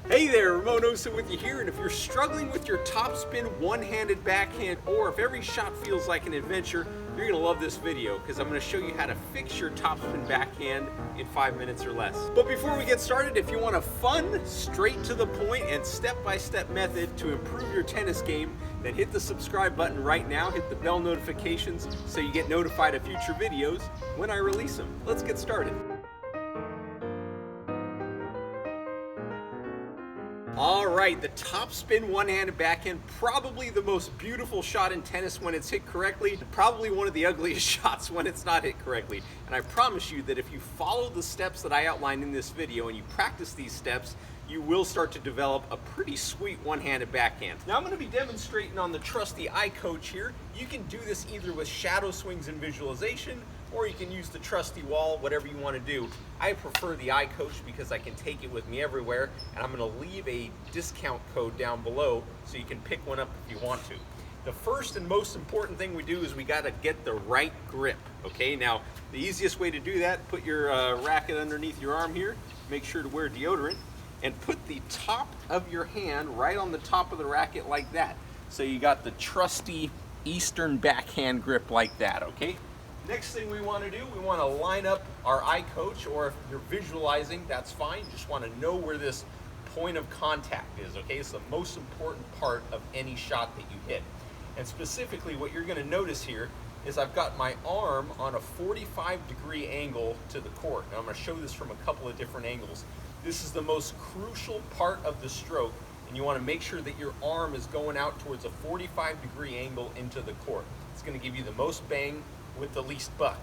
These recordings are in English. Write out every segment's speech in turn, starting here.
Hey there, Ramon Osa with you here, and if you're struggling with your topspin one-handed backhand, or if every shot feels like an adventure, you're going to love this video because I'm going to show you how to fix your topspin backhand in 5 minutes or less. But before we get started, if you want a fun, straight to the point, and step-by-step method to improve your tennis game, then hit the subscribe button right now, hit the bell notifications so you get notified of future videos when I release them. Let's get started. All right, the topspin one-handed backhand, probably the most beautiful shot in tennis when it's hit correctly, probably one of the ugliest shots when it's not hit correctly. And I promise you that if you follow the steps that I outlined in this video and you practice these steps, you will start to develop a pretty sweet one-handed backhand. Now I'm going to be demonstrating on the trusty iCoach here. You can do this either with shadow swings and visualization, or you can use the trusty wall, whatever you want to do. I prefer the iCoach because I can take it with me everywhere, and I'm going to leave a discount code down below so you can pick one up if you want to. The first and most important thing we do is we got to get the right grip, okay? Now, the easiest way to do that, put your racket underneath your arm here, make sure to wear deodorant, and put the top of your hand right on the top of the racket like that. So you got the trusty Eastern backhand grip like that, okay? Next thing we want to do, we want to line up our iCoach, or if you're visualizing, that's fine. You just want to know where this point of contact is, okay? It's the most important part of any shot that you hit. And specifically, what you're going to notice here is I've got my arm on a 45-degree angle to the court. Now I'm going to show this from a couple of different angles. This is the most crucial part of the stroke, and you want to make sure that your arm is going out towards a 45-degree angle into the court. It's going to give you the most bang with the least buck.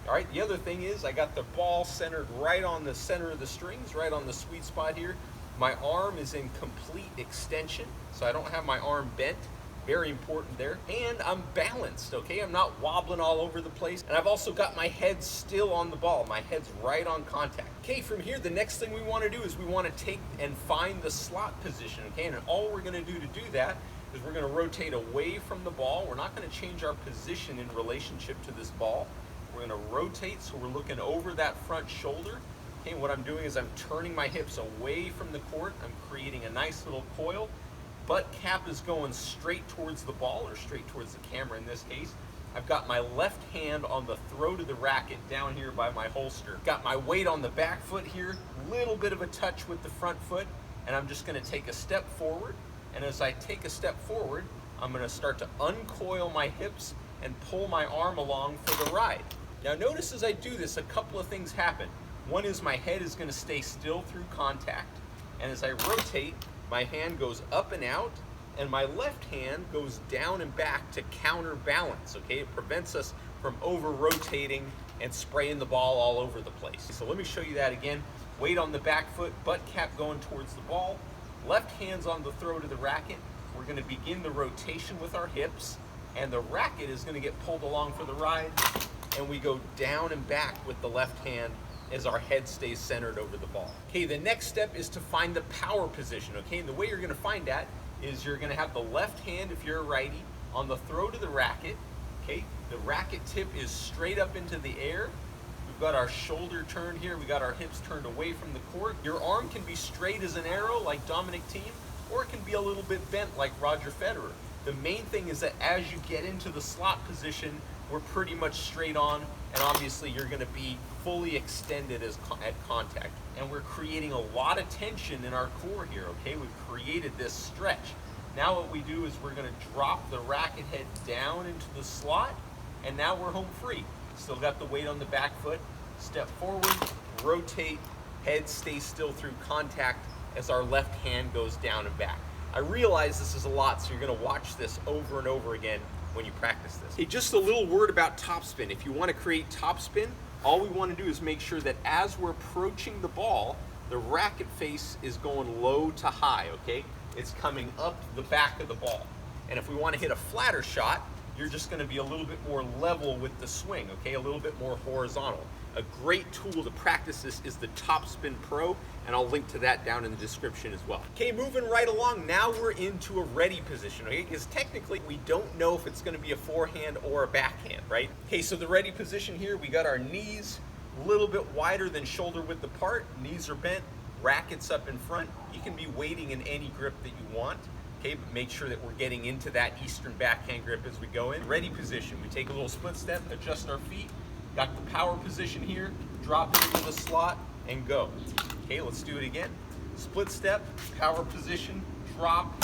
All right, the other thing is I got the ball centered right on the center of the strings, right on the sweet spot here. My arm is in complete extension, so I don't have my arm bent. Very important there. And I'm balanced, okay? I'm not wobbling all over the place. And I've also got my head still on the ball. My head's right on contact. Okay, from here, the next thing we want to do is we want to take and find the slot position, okay? And all we're going to do that is we're going to rotate away from the ball. We're not going to change our position in relationship to this ball. We're going to rotate so we're looking over that front shoulder. Okay, what I'm doing is I'm turning my hips away from the court. I'm creating a nice little coil. Butt cap is going straight towards the ball, or straight towards the camera in this case. I've got my left hand on the throat of the racket down here by my holster. Got my weight on the back foot here, little bit of a touch with the front foot, and I'm just going to take a step forward. And as I take a step forward, I'm going to start to uncoil my hips and pull my arm along for the ride. Now notice as I do this, a couple of things happen. One is my head is going to stay still through contact, and as I rotate, my hand goes up and out, and my left hand goes down and back to counterbalance, okay? It prevents us from over-rotating and spraying the ball all over the place. So let me show you that again. Weight on the back foot, butt cap going towards the ball, left hand's on the throat of the racket. We're going to begin the rotation with our hips, and the racket is going to get pulled along for the ride, and we go down and back with the left hand as our head stays centered over the ball. Okay, the next step is to find the power position, okay? And the way you're gonna find that is you're gonna have the left hand, if you're a righty, on the throat of the racket, okay? The racket tip is straight up into the air. We've got our shoulder turned here. We got our hips turned away from the court. Your arm can be straight as an arrow like Dominic Thiem, or it can be a little bit bent like Roger Federer. The main thing is that as you get into the slot position, we're pretty much straight on, and obviously you're going to be fully extended at contact. And we're creating a lot of tension in our core here, okay? We've created this stretch. Now what we do is we're going to drop the racket head down into the slot, and now we're home free. Still got the weight on the back foot. Step forward, rotate, head stays still through contact as our left hand goes down and back. I realize this is a lot, so you're going to watch this over and over again when you practice this. Hey, just a little word about topspin. If you want to create topspin, all we want to do is make sure that as we're approaching the ball, the racket face is going low to high, okay? It's coming up the back of the ball. And if we want to hit a flatter shot, you're just going to be a little bit more level with the swing, okay? A little bit more horizontal. A great tool to practice this is the Topspin Pro, and I'll link to that down in the description as well. Okay, moving right along, now we're into a ready position, okay? Because technically we don't know if it's going to be a forehand or a backhand, right? Okay, so the ready position here, we got our knees a little bit wider than shoulder width apart, knees are bent, rackets up in front. You can be weighting in any grip that you want. Okay, but make sure that we're getting into that Eastern backhand grip as we go in. Ready position, we take a little split step, adjust our feet, got the power position here, drop it into the slot, and go. Okay, let's do it again. Split step, power position, drop,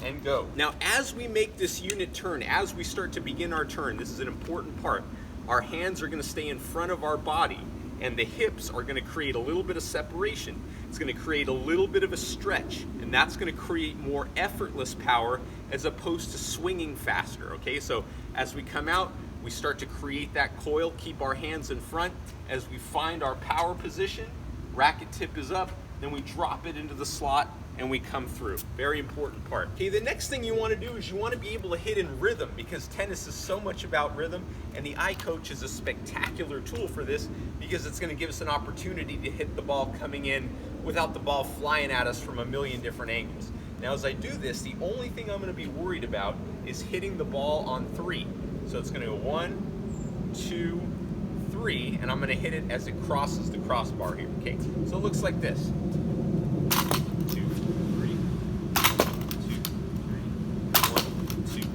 and go. Now, as we make this unit turn, as we start to begin our turn, this is an important part. Our hands are gonna stay in front of our body, and the hips are gonna create a little bit of separation. It's gonna create a little bit of a stretch, and that's gonna create more effortless power as opposed to swinging faster, okay? So as we come out, we start to create that coil, keep our hands in front. As we find our power position, racket tip is up, then we drop it into the slot and we come through. Very important part. Okay, the next thing you want to do is you want to be able to hit in rhythm, because tennis is so much about rhythm, and the iCoach is a spectacular tool for this because it's going to give us an opportunity to hit the ball coming in without the ball flying at us from a million different angles. Now, as I do this, the only thing I'm going to be worried about is hitting the ball on 3. So it's going to go 1, 2, 3, and I'm going to hit it as it crosses the crossbar here. Okay, so it looks like this. 2, 3, 1, 2, 3,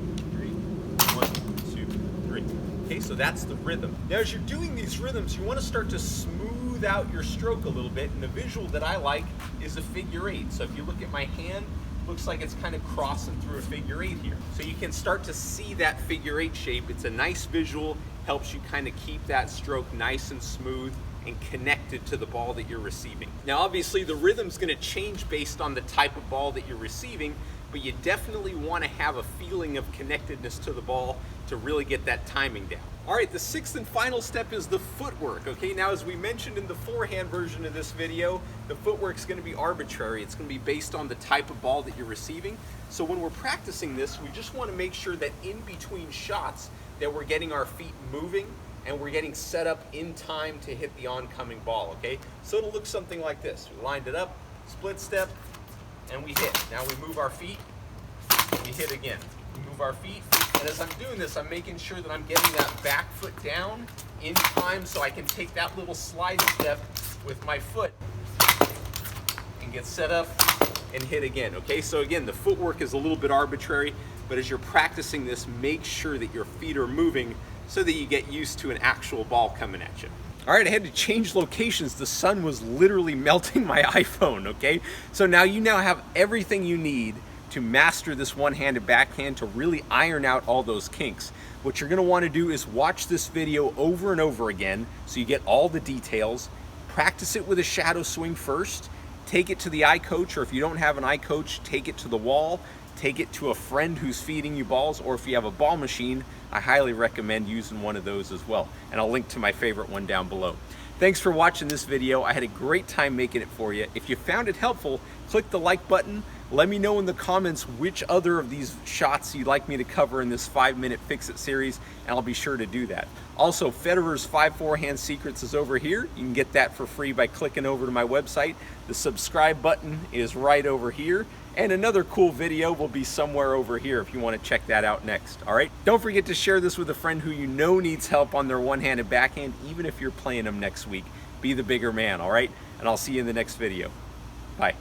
1, 2, 3. Okay, so that's the rhythm. Now, as you're doing these rhythms, you want to start to smooth out your stroke a little bit, and the visual that I like is a figure 8. So if you look at my hand, looks like it's kind of crossing through a figure 8 here. So you can start to see that figure 8 shape. It's a nice visual, helps you kind of keep that stroke nice and smooth and connected to the ball that you're receiving. Now, obviously the rhythm's going to change based on the type of ball that you're receiving, but you definitely want to have a feeling of connectedness to the ball to really get that timing down. All right, the 6th and final step is the footwork. Okay, now as we mentioned in the forehand version of this video, the footwork is going to be arbitrary. It's going to be based on the type of ball that you're receiving. So when we're practicing this, we just want to make sure that in between shots that we're getting our feet moving and we're getting set up in time to hit the oncoming ball, okay? So it'll look something like this. We lined it up, split step, and we hit. Now we move our feet, and we hit again. We move our feet, and as I'm doing this, I'm making sure that I'm getting that back foot down in time so I can take that little slide step with my foot and get set up and hit again, okay? So again, the footwork is a little bit arbitrary, but as you're practicing this, make sure that your feet are moving so that you get used to an actual ball coming at you. All right, I had to change locations. The sun was literally melting my iPhone, okay? So now you have everything you need to master this one-handed backhand, to really iron out all those kinks. What you're gonna wanna do is watch this video over and over again so you get all the details. Practice it with a shadow swing first. Take it to the iCoach, or if you don't have an iCoach, take it to the wall. Take it to a friend who's feeding you balls, or if you have a ball machine, I highly recommend using one of those as well. And I'll link to my favorite one down below. Thanks for watching this video. I had a great time making it for you. If you found it helpful, click the like button. Let me know in the comments which other of these shots you'd like me to cover in this 5-minute Fix-It series, and I'll be sure to do that. Also, Federer's 5 forehand secrets is over here. You can get that for free by clicking over to my website. The subscribe button is right over here. And another cool video will be somewhere over here if you want to check that out next. All right, don't forget to share this with a friend who you know needs help on their one-handed backhand, even if you're playing them next week. Be the bigger man, all right? And I'll see you in the next video.